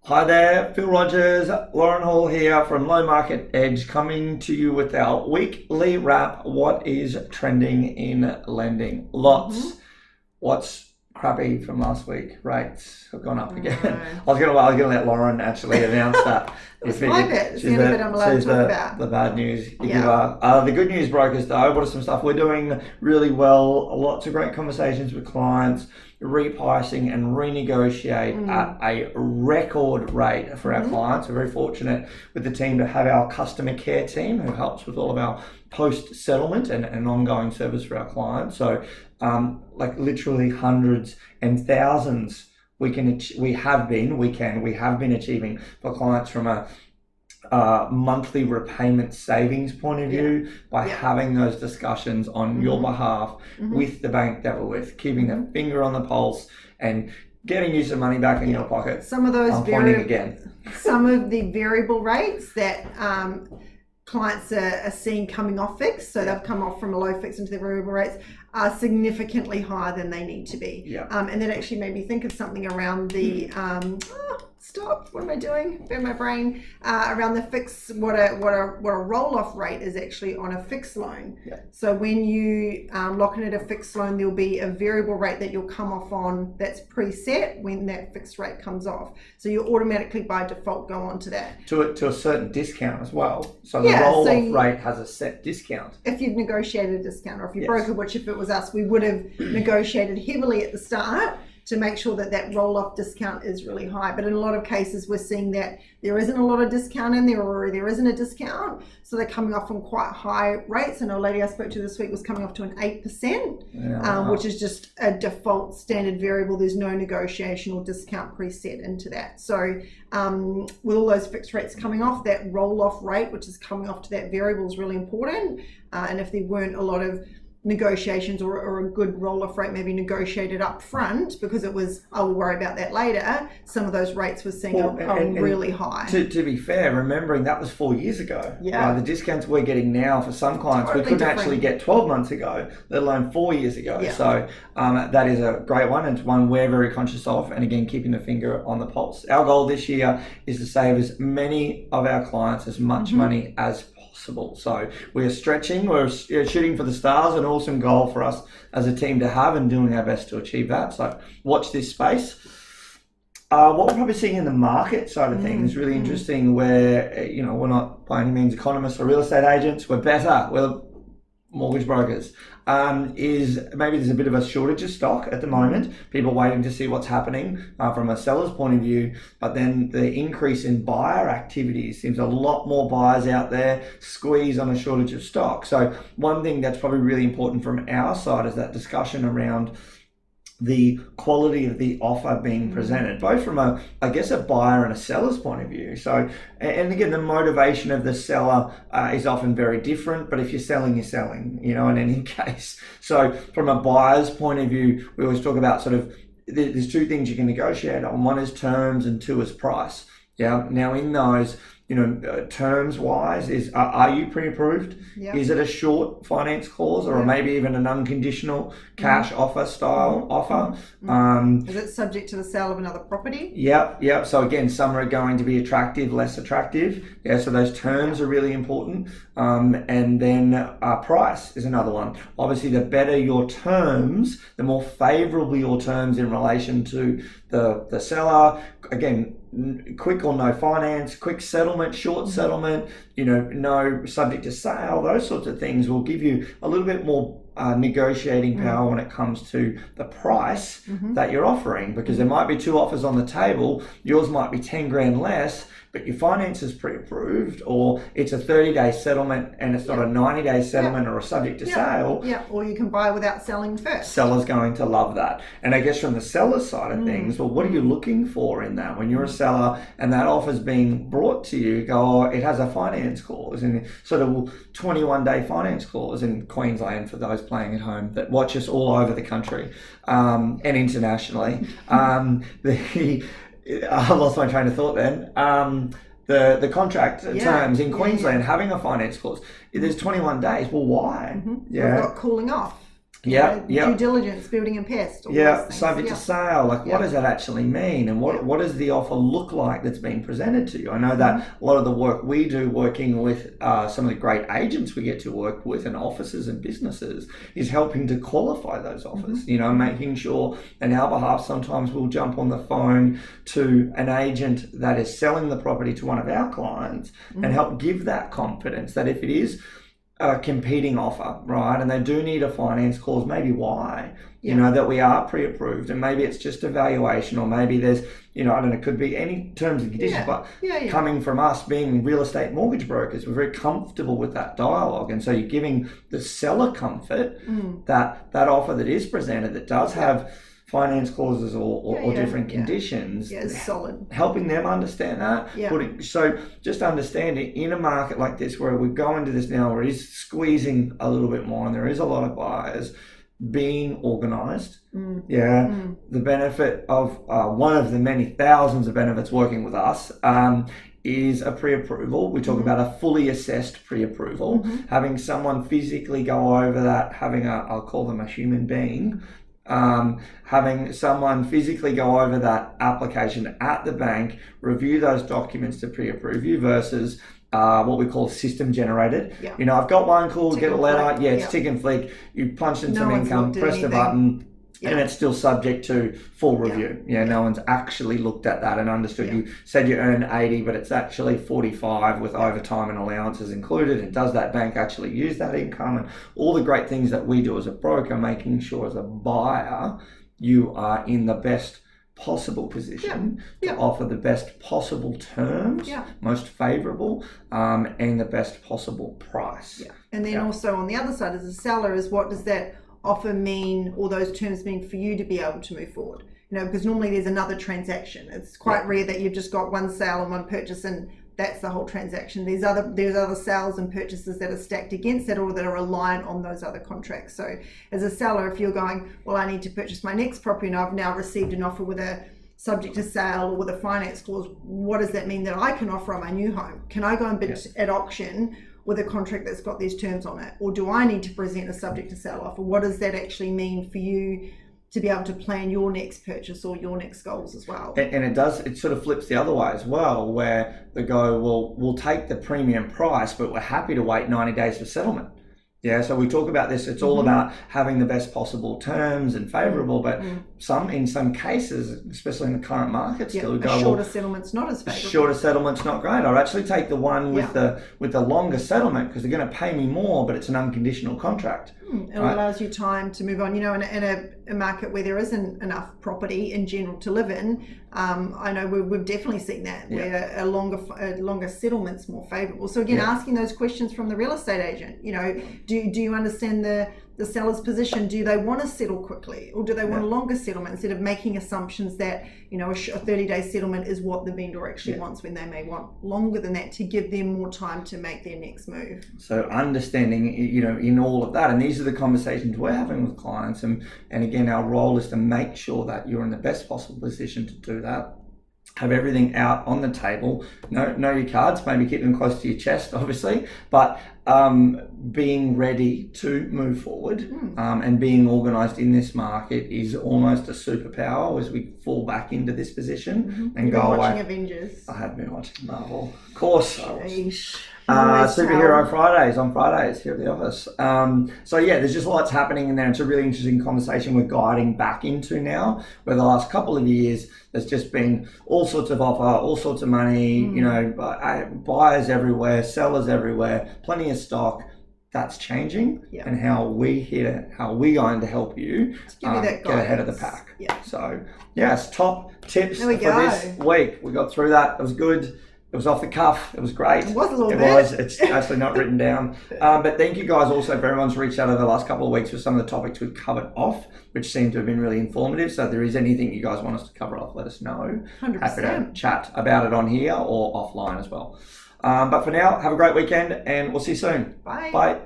Hi there, Phil Rogers, Lauren Hall here from Low Market Edge, coming to you with our weekly wrap. What is trending in lending? Lots. What's crappy from last week? Rates have gone up again. I was gonna let Lauren actually announce that. It's my bit. It's the only bit I'm allowed to talk about. The bad news. The good news brokers though, what are some stuff we're doing really well? Lots of great conversations with clients, repricing and renegotiate at a record rate for our clients. We're very fortunate with the team to have our customer care team who helps with all of our post-settlement and ongoing service for our clients. So like literally hundreds and thousands we have been achieving for clients from a monthly repayment savings point of view by having those discussions on your behalf with the bank that we're with, keeping their finger on the pulse and getting you some money back in your pocket. Some of those some of the variable rates that clients are seeing coming off fixed, so they've come off from a low fix into the variable rates, are significantly higher than they need to be. And that actually made me think of something around the what am I doing? Burn my brain. Around the fix, what a roll-off rate is actually on a fixed loan. So when you lock in at a fixed loan, there'll be a variable rate that you'll come off on that's preset when that fixed rate comes off. So you automatically by default go on to that. To a certain discount as well. So the roll-off rate has a set discount. If you've negotiated a discount, or if you broker, which if it was us, we would have negotiated heavily at the start to make sure that that roll-off discount is really high. But in a lot of cases, we're seeing that there isn't a lot of discount in there, or there isn't a discount. So they're coming off from quite high rates. And a lady I spoke to this week was coming off to an 8%, which is just a default standard variable. There's no negotiation or discount preset into that. So with all those fixed rates coming off, that roll-off rate, which is coming off to that variable, is really important. And if there weren't a lot of negotiations or a good roll-off rate maybe negotiated up front because it was, I will worry about that later, some of those rates we're seeing are really high. To be fair, remembering that was 4 years ago. The discounts we're getting now for some clients we couldn't actually get 12 months ago, let alone 4 years ago. So that is a great one, and it's one we're very conscious of, and again keeping the finger on the pulse. Our goal this year is to save as many of our clients as much money as possible. So we're stretching, we're shooting for the stars, an awesome goal for us as a team to have, and doing our best to achieve that. So watch this space. What we're probably seeing in the market side of things is really interesting, where we're not by any means economists or real estate agents, we're better, we're mortgage brokers. Is maybe there's a bit of a shortage of stock at the moment, people waiting to see what's happening from a seller's point of view, but then the increase in buyer activity seems a lot more buyers out there, squeeze on a shortage of stock. So one thing that's probably really important from our side is that discussion around the quality of the offer being presented, both from a buyer and a seller's point of view. So, and again, the motivation of the seller is often very different, but if you're selling, you're selling, in any case. So from a buyer's point of view, we always talk about sort of, there's two things you can negotiate on. One is terms and two is price. Now in those, terms wise, are you pre-approved? Is it a short finance clause, or maybe even an unconditional cash offer style offer? Is it subject to the sale of another property? So again, some are going to be attractive, less attractive. So those terms are really important. And then price is another one. Obviously, the better your terms, the more favorable your terms in relation to the seller. Again, quick or no finance, quick settlement, short settlement, no subject to sale, those sorts of things will give you a little bit more negotiating power when it comes to the price that you're offering, because there might be two offers on the table, yours might be 10 grand less, but your finance is pre-approved, or it's a 30-day settlement and it's not a 90-day settlement or a subject to sale. Or you can buy without selling first. Seller's going to love that. And I guess from the seller's side of things, well, what are you looking for in that? When you're a seller and that offer's being brought to you, go, it has a finance clause, and sort of 21-day finance clause in Queensland for those playing at home that watch us all over the country and internationally. I lost my train of thought then. The contract terms in Queensland having a finance clause, there's 21 days. Well, why? We've got cooling off. Due diligence, building and pest. Subject to sale. Like, what does that actually mean? And what does the offer look like that's been presented to you? I know that a lot of the work we do working with some of the great agents we get to work with and offices and businesses is helping to qualify those offers, making sure on our behalf sometimes we'll jump on the phone to an agent that is selling the property to one of our clients and help give that confidence that if it is a competing offer, right, and they do need a finance clause, maybe why, that we are pre-approved, and maybe it's just a valuation, or maybe there's, I don't know, it could be any terms and conditions, but coming from us being real estate mortgage brokers, we're very comfortable with that dialogue, and so you're giving the seller comfort that that offer that is presented that does have finance clauses or different conditions, it's solid. Helping them understand that. So just understanding in a market like this where we go into this now where it is squeezing a little bit more and there is a lot of buyers, being organised. The benefit of one of the many thousands of benefits working with us is a pre-approval. We talk about a fully assessed pre-approval, having someone physically go over that, having I'll call them a human being, having someone physically go over that application at the bank, review those documents to pre-approve you versus what we call system generated. I've got one, cool, get a letter, it's tick and flick, you punch in some income, press the button, and it's still subject to full review. No one's actually looked at that and understood. You said you earn 80, but it's actually 45 with overtime and allowances included. And does that bank actually use that income? And all the great things that we do as a broker, making sure as a buyer, you are in the best possible position to offer the best possible terms, most favourable, and the best possible price. And then also on the other side as a seller is what does that offer mean, or those terms mean for you to be able to move forward? Because normally there's another transaction. It's quite rare that you've just got one sale and one purchase and that's the whole transaction. There's other sales and purchases that are stacked against that or that are aligned on those other contracts. So as a seller, if you're going, well, I need to purchase my next property and I've now received an offer with a subject to sale or with a finance clause, what does that mean that I can offer on my new home? Can I go and bid at auction with a contract that's got these terms on it? Or do I need to present a subject to sale offer? What does that actually mean for you to be able to plan your next purchase or your next goals as well? And it sort of flips the other way as well, where they go, well, we'll take the premium price, but we're happy to wait 90 days for settlement. So we talk about this, it's all about having the best possible terms and favourable, but in some cases, especially in the current market, still go, shorter settlement's not as favourable. Shorter settlement's not great. I'd actually take the one with the longer settlement because they're going to pay me more, but it's an unconditional contract. It allows you time to move on. In a market where there isn't enough property in general to live in, I know we've definitely seen that where a longer settlement's more favourable. So again, asking those questions from the real estate agent. Do you understand the seller's position? Do they want to settle quickly, or do they want a longer settlement instead of making assumptions that a 30-day settlement is what the vendor actually wants when they may want longer than that to give them more time to make their next move? So understanding, in all of that, and these are the conversations we're having with clients, and again, our role is to make sure that you're in the best possible position to do that. Have everything out on the table. Know your cards, maybe keep them close to your chest, obviously, but being ready to move forward and being organised in this market is almost a superpower as we fall back into this position and You've go been away. Watching Avengers. I have been watching Marvel. Of course I was. Superhero Fridays on Fridays here at the office. There's just lots happening in there. It's a really interesting conversation we're guiding back into now, where the last couple of years there's just been all sorts of offer, all sorts of money, buyers everywhere, sellers everywhere, plenty of stock. That's changing, and how we're going to help you get ahead of the pack. So yes, top tips for this week. We got through that. It was good. It was off the cuff. It was great. It was a little bit. It's actually not written down. But thank you guys also for everyone's reached out over the last couple of weeks with some of the topics we've covered off, which seem to have been really informative. So if there is anything you guys want us to cover off, let us know. 100%. Happy to chat about it on here or offline as well. But for now, have a great weekend and we'll see you soon. Bye. Bye.